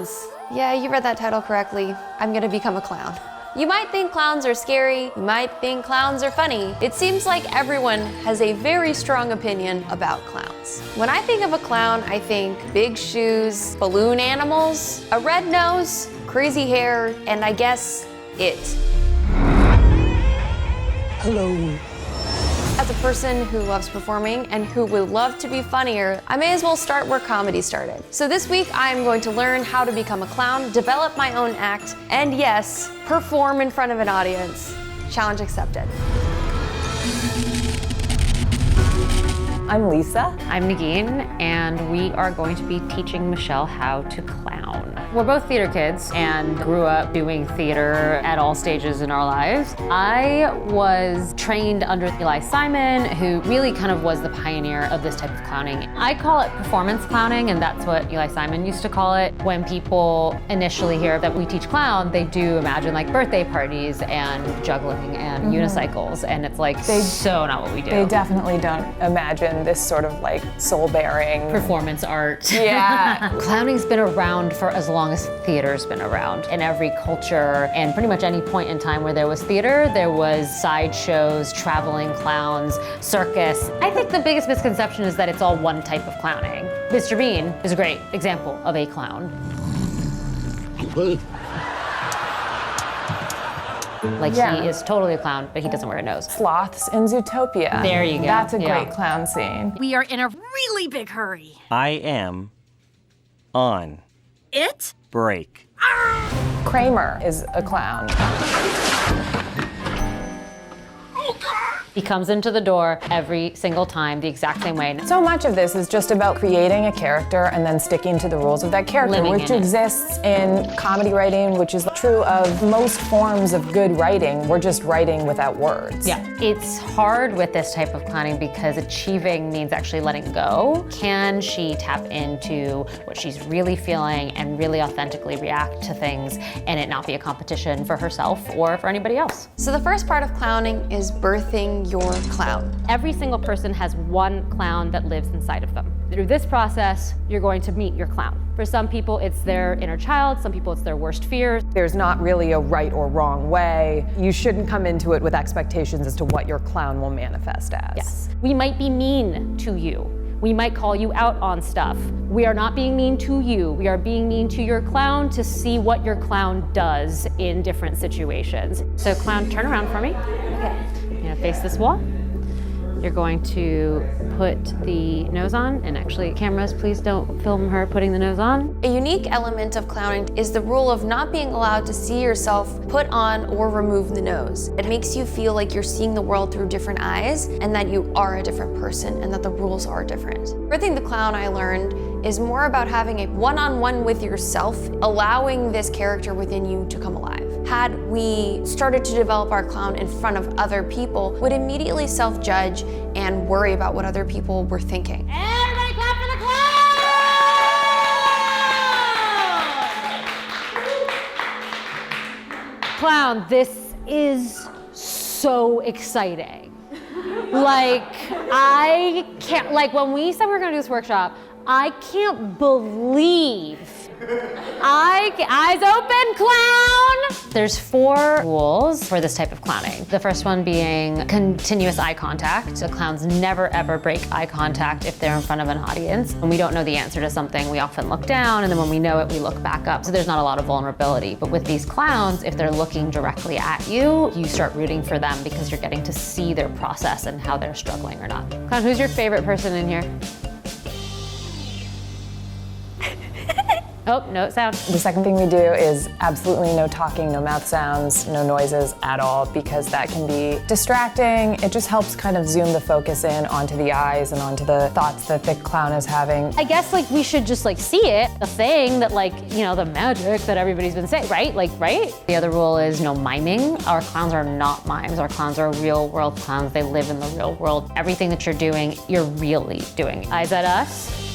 Clowns. Yeah, you read that title correctly. I'm gonna become a clown. You might think clowns are scary, you might think clowns are funny. It seems like everyone has a very strong opinion about clowns. When I think of a clown, I think big shoes, balloon animals, a red nose, crazy hair, and I guess it. Hello. As a person who loves performing and who would love to be funnier, I may as well start where comedy started. So this week, I'm going to learn how to become a clown, develop my own act, and yes, perform in front of an audience. Challenge accepted. I'm Lisa. I'm Negin, and we are going to be teaching Michelle how to clown. We're both theater kids and grew up doing theater at all stages in our lives. I was trained under Eli Simon, who really kind of was the pioneer of this type of clowning. I call it performance clowning, and that's what Eli Simon used to call it. When people initially hear that we teach clown, they do imagine like birthday parties and juggling and unicycles, and it's like so not what we do. They definitely don't imagine this sort of like soul-bearing performance art. Yeah. Clowning's been around for as long as theater's been around. In every culture and pretty much any point in time where there was theater, there was sideshows, traveling clowns, circus. I think the biggest misconception is that it's all one type of clowning. Mr. Bean is a great example of a clown. Like he is totally a clown, but he doesn't wear a nose. Sloths in Zootopia. There you go. That's a great clown scene. We are in a really big hurry. I am on It? break. Kramer is a clown. He comes into the door every single time the exact same way. So much of this is just about creating a character and then sticking to the rules of that character, Living which in it. exists in comedy writing, which is true of most forms of good writing. We're just writing without words. Yeah, it's hard with this type of clowning because achieving means actually letting go. Can she tap into what she's really feeling and really authentically react to things and it not be a competition for herself or for anybody else? So the first part of clowning is birthing your clown. Every single person has one clown that lives inside of them. Through this process, you're going to meet your clown. For some people, it's their inner child. Some people, it's their worst fears. There's not really a right or wrong way. You shouldn't come into it with expectations as to what your clown will manifest as. Yes. We might be mean to you. We might call you out on stuff. We are not being mean to you. We are being mean to your clown to see what your clown does in different situations. So clown, turn around for me. Okay. You're gonna face this wall. You're going to put the nose on, and actually, cameras, please don't film her putting the nose on. A unique element of clowning is the rule of not being allowed to see yourself put on or remove the nose. It makes you feel like you're seeing the world through different eyes and that you are a different person and that the rules are different. Birthing the clown, I learned, is more about having a one-on-one with yourself, allowing this character within you to come alive. Had we started to develop our clown in front of other people, would immediately self-judge and worry about what other people were thinking. Everybody clap for the clown! Clown, this is so exciting. Like, I can't, like when we said we were gonna do this workshop, I can't believe eyes open, clown! There's 4 rules for this type of clowning. The first one being continuous eye contact. The clowns never ever break eye contact if they're in front of an audience. When we don't know the answer to something, we often look down, and then when we know it, we look back up. So there's not a lot of vulnerability. But with these clowns, if they're looking directly at you, you start rooting for them because you're getting to see their process and how they're struggling or not. Clown, who's your favorite person in here? Oh, no sound. The second thing we do is absolutely no talking, no mouth sounds, no noises at all, because that can be distracting. It just helps kind of zoom the focus in onto the eyes and onto the thoughts that the clown is having. I guess like we should just like see it, the thing that like, you know, the magic that everybody's been saying, right? Like, right? The other rule is no miming. Our clowns are not mimes. Our clowns are real world clowns. They live in the real world. Everything that you're doing, you're really doing. Eyes at us.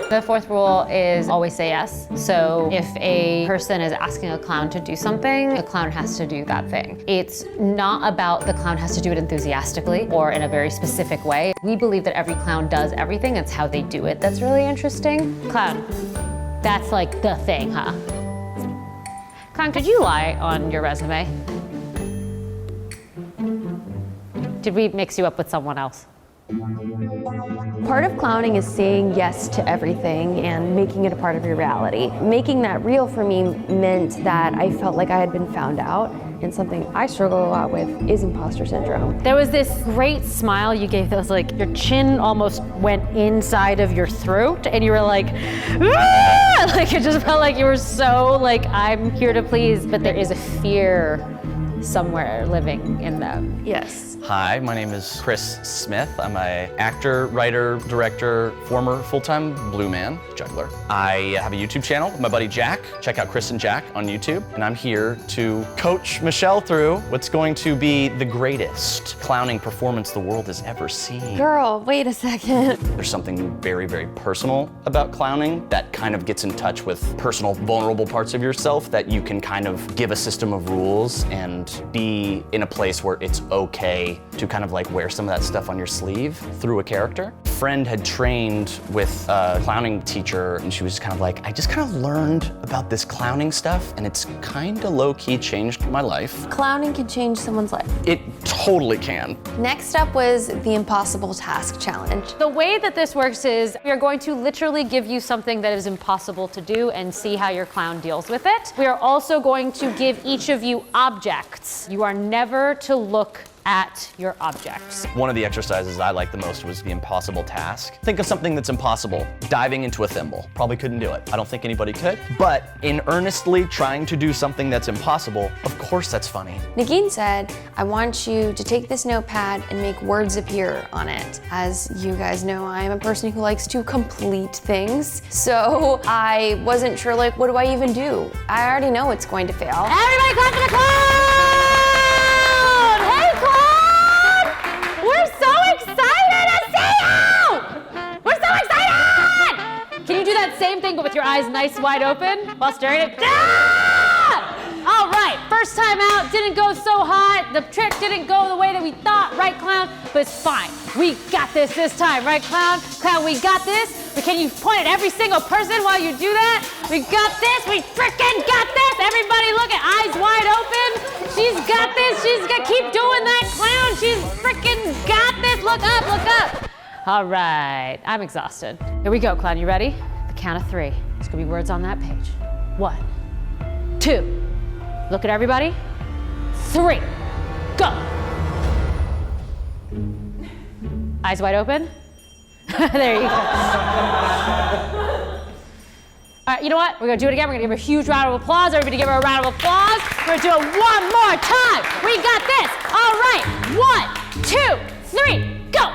The fourth rule is always say yes. So if a person is asking a clown to do something, the clown has to do that thing. It's not about the clown has to do it enthusiastically or in a very specific way. We believe that every clown does everything. It's how they do it that's really interesting. Clown, that's like the thing, huh? Clown, could you lie on your resume? Did we mix you up with someone else? Part of clowning is saying yes to everything and making it a part of your reality. Making that real for me meant that I felt like I had been found out, and something I struggle a lot with is imposter syndrome. There was this great smile you gave that was like, your chin almost went inside of your throat and you were like, ah! Like it just felt like you were so like, I'm here to please, but there is a fear somewhere living in them. Yes. Hi, my name is Chris Smith. I'm an actor, writer, director, former full-time blue man, juggler. I have a YouTube channel with my buddy Jack. Check out Chris and Jack on YouTube. And I'm here to coach Michelle through what's going to be the greatest clowning performance the world has ever seen. Girl, wait a second. There's something very, very personal about clowning that kind of gets in touch with personal, vulnerable parts of yourself that you can kind of give a system of rules and be in a place where it's okay to kind of like wear some of that stuff on your sleeve through a character. A friend had trained with a clowning teacher and she was kind of like, I just kind of learned about this clowning stuff and it's kind of low-key changed my life. Clowning can change someone's life. It totally can. Next up was the Impossible Task Challenge. The way that this works is we are going to literally give you something that is impossible to do and see how your clown deals with it. We are also going to give each of you objects. You are never to look at your objects. One of the exercises I liked the most was the impossible task. Think of something that's impossible. Diving into a thimble. Probably couldn't do it. I don't think anybody could. But in earnestly trying to do something that's impossible, of course that's funny. Negin said, I want you to take this notepad and make words appear on it. As you guys know, I am a person who likes to complete things. So I wasn't sure, like, what do I even do? I already know it's going to fail. Everybody clap for the clown! Hey, clown! We're so excited to see you! We're so excited! Can you do that same thing but with your eyes nice wide open while staring at All right, first time out, didn't go so hot. The trick didn't go the way that we thought, right, clown? But it's fine. We got this time, right, clown? Clown, we got this. But can you point at every single person while you do that? We got this. We frickin' got this. Everybody look at eyes wide open. She's got this. She's got keep doing that, clown. She's frickin' got this. Look up, look up. All right, I'm exhausted. Here we go, clown. You ready? The count of 3. There's gonna be words on that page. 1, 2. Look at everybody. 3, go. Eyes wide open. There you go. All right, you know what? We're gonna do it again. We're gonna give her a huge round of applause. Everybody give her a round of applause. We're gonna do it one more time. We got this. All right, 1, 2, 3, go.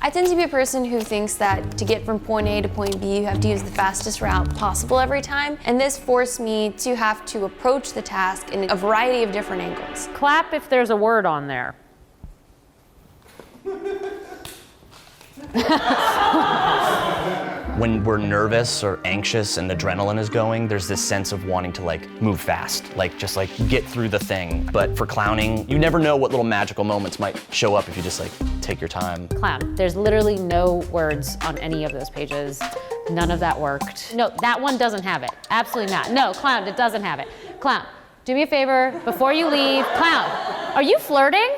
I tend to be a person who thinks that to get from point A to point B, you have to use the fastest route possible every time. And this forced me to have to approach the task in a variety of different angles. Clap if there's a word on there. When we're nervous or anxious and adrenaline is going, there's this sense of wanting to like move fast, like just like get through the thing. But for clowning, you never know what little magical moments might show up if you just like take your time. Clown, there's literally no words on any of those pages. None of that worked. No, that one doesn't have it. Absolutely not. No, clown, it doesn't have it. Clown, do me a favor before you leave. Clown, are you flirting?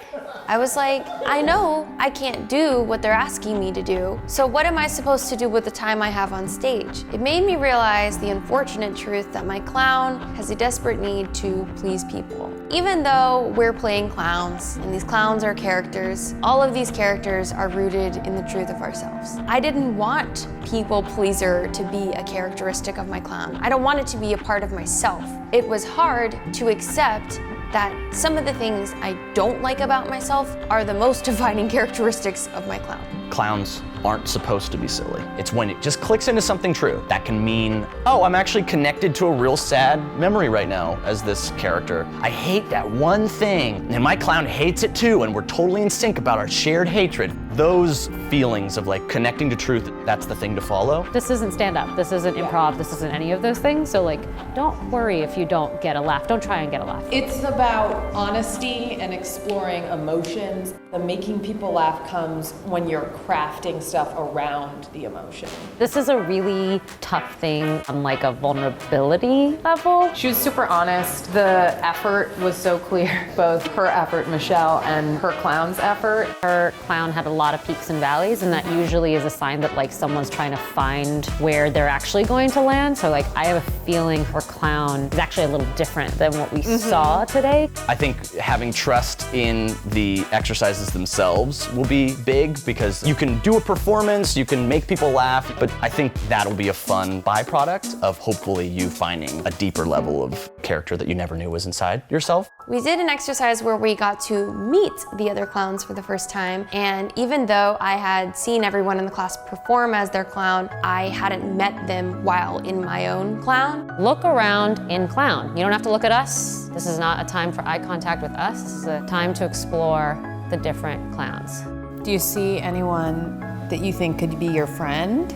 I was like, I know I can't do what they're asking me to do, so what am I supposed to do with the time I have on stage? It made me realize the unfortunate truth that my clown has a desperate need to please people. Even though we're playing clowns, and these clowns are characters, all of these characters are rooted in the truth of ourselves. I didn't want people pleaser to be a characteristic of my clown. I don't want it to be a part of myself. It was hard to accept that some of the things I don't like about myself are the most defining characteristics of my clown. Clowns aren't supposed to be silly. It's when it just clicks into something true. That can mean, oh, I'm actually connected to a real sad memory right now as this character. I hate that one thing, and my clown hates it too, and we're totally in sync about our shared hatred. Those feelings of like connecting to truth, that's the thing to follow. This isn't stand-up, this isn't improv, this isn't any of those things, so like, don't worry if you don't get a laugh. Don't try and get a laugh. It's about honesty and exploring emotions. The making people laugh comes when you're crafting stuff around the emotion. This is a really tough thing on like a vulnerability level. She was super honest. The effort was so clear, both her effort, Michelle, and her clown's effort. Her clown had a lot of peaks and valleys, and that usually is a sign that like someone's trying to find where they're actually going to land. So like I have a feeling her clown is actually a little different than what we saw today. I think having trust in the exercises themselves will be big because you can do a performance, you can make people laugh, but I think that'll be a fun byproduct of hopefully you finding a deeper level of character that you never knew was inside yourself. We did an exercise where we got to meet the other clowns for the first time, and even though I had seen everyone in the class perform as their clown, I hadn't met them while in my own clown. Look around in clown. You don't have to look at us. This is not a time for eye contact with us. This is a time to explore the different clowns. Do you see anyone that you think could be your friend?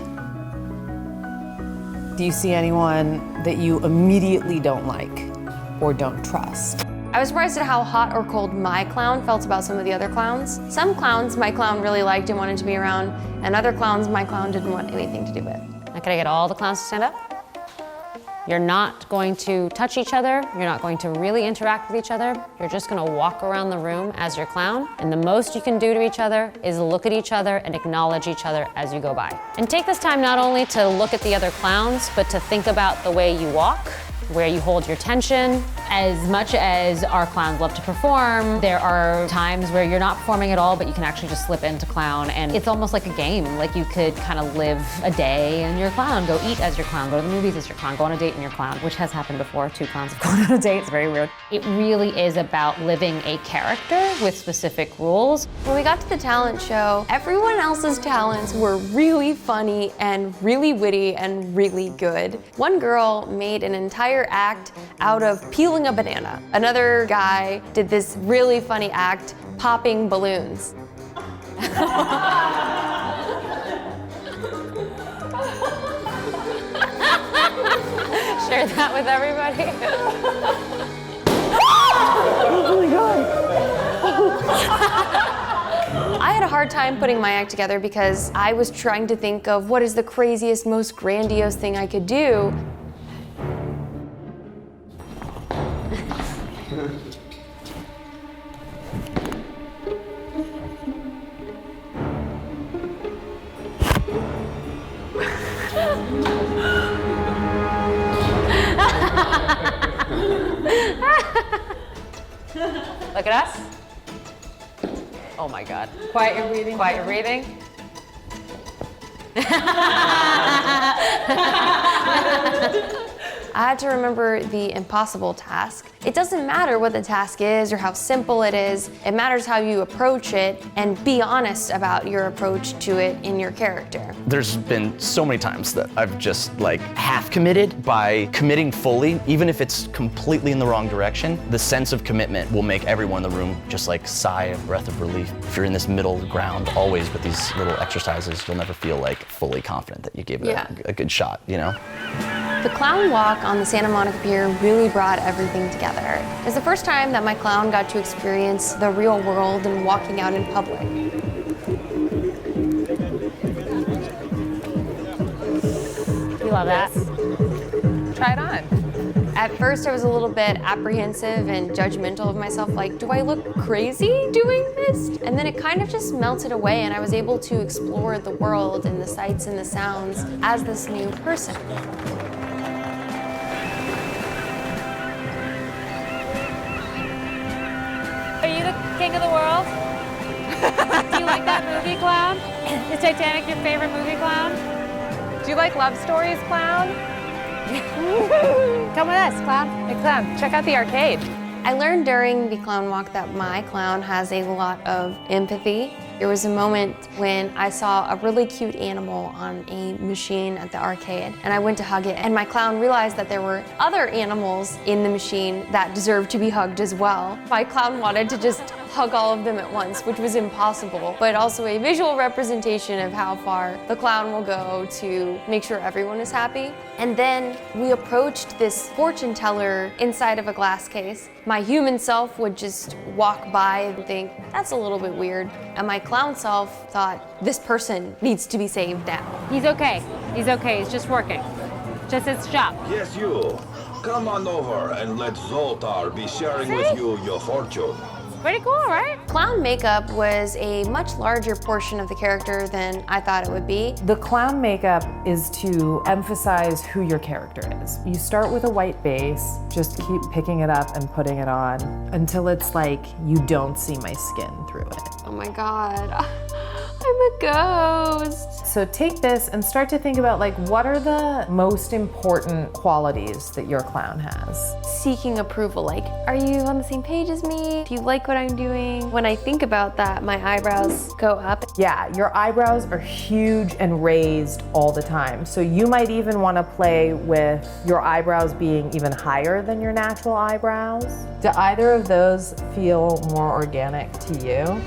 Do you see anyone that you immediately don't like or don't trust? I was surprised at how hot or cold my clown felt about some of the other clowns. Some clowns my clown really liked and wanted to be around, and other clowns my clown didn't want anything to do with. Now, can I get all the clowns to stand up? You're not going to touch each other. You're not going to really interact with each other. You're just gonna walk around the room as your clown. And the most you can do to each other is look at each other and acknowledge each other as you go by. And take this time not only to look at the other clowns, but to think about the way you walk, where you hold your tension. As much as our clowns love to perform, there are times where you're not performing at all, but you can actually just slip into clown, and it's almost like a game. Like you could kind of live a day in your clown, go eat as your clown, go to the movies as your clown, go on a date in your clown, which has happened before. 2 clowns have gone on a date, it's very weird. It really is about living a character with specific rules. When we got to the talent show, everyone else's talents were really funny and really witty and really good. One girl made an entire act out of peeling a banana. Another guy did this really funny act popping balloons. Share that with everybody. Oh my God. I had a hard time putting my act together because I was trying to think of what is the craziest, most grandiose thing I could do. Look at us. Oh my God. Quiet your breathing. Quiet your breathing. I had to remember the impossible task. It doesn't matter what the task is or how simple it is. It matters how you approach it and be honest about your approach to it in your character. There's been so many times that I've just like half committed. By committing fully, even if it's completely in the wrong direction, the sense of commitment will make everyone in the room just like sigh a breath of relief. If you're in this middle ground always with these little exercises, you'll never feel like fully confident that you gave it a good shot, you know? The clown walk on the Santa Monica Pier really brought everything together. It was the first time that my clown got to experience the real world and walking out in public. You love that? Try it on. At first I was a little bit apprehensive and judgmental of myself, like, do I look crazy doing this? And then it kind of just melted away and I was able to explore the world and the sights and the sounds as this new person. Are you the king of the world? Do you like that movie, clown? Is Titanic your favorite movie, clown? Do you like love stories, clown? Come with us, clown. Hey, clown, check out the arcade. I learned during the clown walk that my clown has a lot of empathy There was a moment when I saw a really cute animal on a machine at the arcade, and I went to hug it, and my clown realized that there were other animals in the machine that deserved to be hugged as well. My clown wanted to just hug all of them at once, which was impossible, but also a visual representation of how far the clown will go to make sure everyone is happy. And then we approached this fortune teller inside of a glass case. My human self would just walk by and think, that's a little bit weird. And my clown self thought, this person needs to be saved now. He's okay. He's okay. He's just working. Just his job. Yes, you. Come on over and let Zoltar be sharing with you your fortune. Pretty cool, right? Clown makeup was a much larger portion of the character than I thought it would be. The clown makeup is to emphasize who your character is. You start with a white base, just keep picking it up and putting it on until it's like you don't see my skin through it. Oh my God, I'm a ghost. So take this and start to think about like, what are the most important qualities that your clown has? Seeking approval, like, are you on the same page as me? Do you like what I'm doing? When I think about that, my eyebrows go up. Yeah, your eyebrows are huge and raised all the time. So you might even want to play with your eyebrows being even higher than your natural eyebrows. Do either of those feel more organic to you?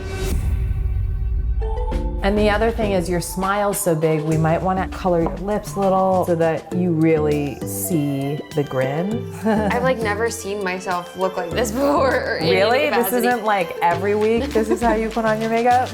And the other thing is your smile's so big, we might want to color your lips a little so that you really see the grin. I've like never seen myself look like this before. Or in Really? any This capacity. isn't like every week, this is how you put on your makeup?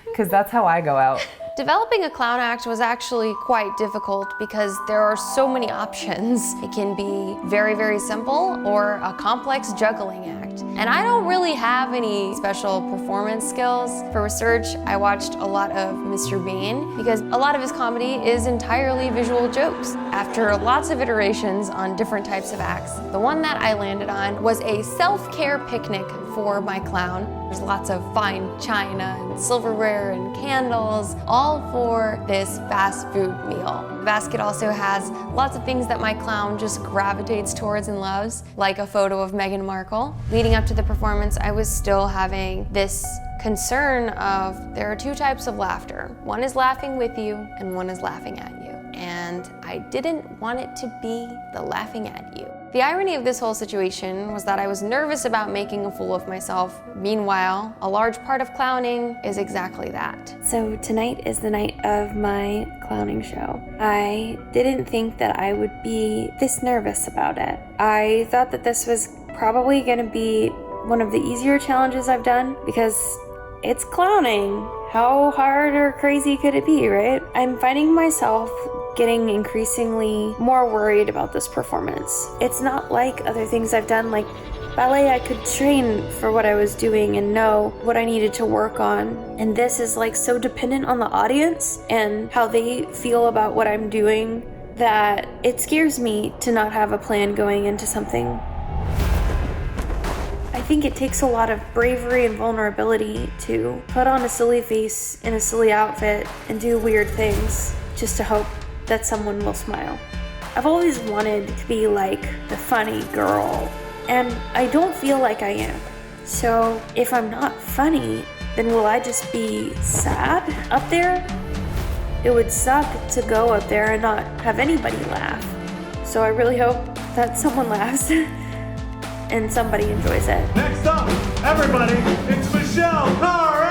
Because that's how I go out. Developing a clown act was actually quite difficult because there are so many options. It can be very, very simple or a complex juggling act. And I don't really have any special performance skills. For research, I watched a lot of Mr. Bean because a lot of his comedy is entirely visual jokes. After lots of iterations on different types of acts, the one that I landed on was a self-care picnic for my clown. There's lots of fine china and silverware and candles, all for this fast food meal. The basket also has lots of things that my clown just gravitates towards and loves, like a photo of Meghan Markle. Leading up to the performance, I was still having this concern of there are two types of laughter. One is laughing with you and one is laughing at you. And I didn't want it to be the laughing at you. The irony of this whole situation was that I was nervous about making a fool of myself. Meanwhile, a large part of clowning is exactly that. So tonight is the night of my clowning show. I didn't think that I would be this nervous about it. I thought that this was probably gonna be one of the easier challenges I've done because it's clowning. How hard or crazy could it be, right? I'm finding myself getting increasingly more worried about this performance. It's not like other things I've done, like ballet. I could train for what I was doing and know what I needed to work on. And this is like so dependent on the audience and how they feel about what I'm doing that it scares me to not have a plan going into something. I think it takes a lot of bravery and vulnerability to put on a silly face in a silly outfit and do weird things just to hope that someone will smile. I've always wanted to be like the funny girl, and I don't feel like I am. So if I'm not funny, then will I just be sad up there? It would suck to go up there and not have anybody laugh. So I really hope that someone laughs and somebody enjoys it. Next up, everybody, it's Michelle Khare!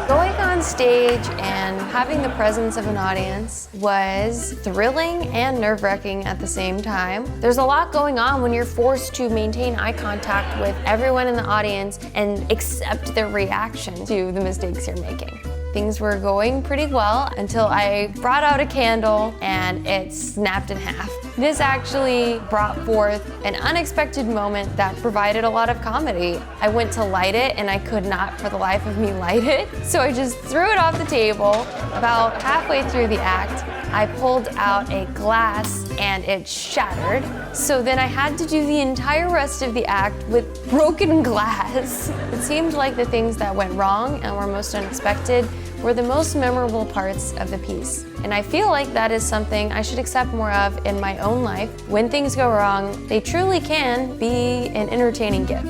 Going on stage and having the presence of an audience was thrilling and nerve-wracking at the same time. There's a lot going on when you're forced to maintain eye contact with everyone in the audience and accept their reaction to the mistakes you're making. Things were going pretty well until I brought out a candle and it snapped in half. This actually brought forth an unexpected moment that provided a lot of comedy. I went to light it and I could not for the life of me light it, so I just threw it off the table. About halfway through the act, I pulled out a glass and it shattered. So then I had to do the entire rest of the act with broken glass. It seemed like the things that went wrong and were most unexpected were the most memorable parts of the piece. And I feel like that is something I should accept more of in my own life. When things go wrong, they truly can be an entertaining gift.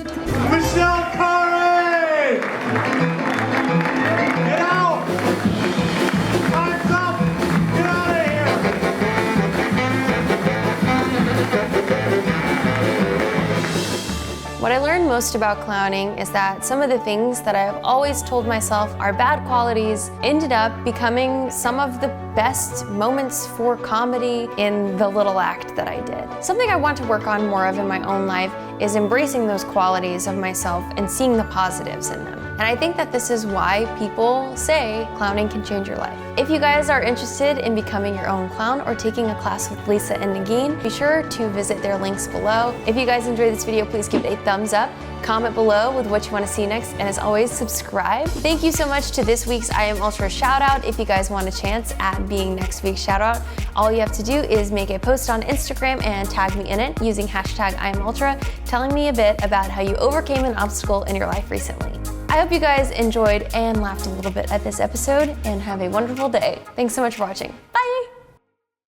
Michelle Khare! Get out! Time's up! Get out of here! What I learned most about clowning is that some of the things that I have always told myself are bad qualities ended up becoming some of the best moments for comedy in the little act that I did. Something I want to work on more of in my own life is embracing those qualities of myself and seeing the positives in them. And I think that this is why people say clowning can change your life. If you guys are interested in becoming your own clown or taking a class with Lisa and Negin, be sure to visit their links below. If you guys enjoyed this video, please give it a thumbs up. Comment below with what you want to see next, and as always, subscribe. Thank you so much to this week's I Am Ultra shout out. If you guys want a chance at being next week's shout out, all you have to do is make a post on Instagram and tag me in it using hashtag I Am Ultra, telling me a bit about how you overcame an obstacle in your life recently. I hope you guys enjoyed and laughed a little bit at this episode, and have a wonderful day. Thanks so much for watching.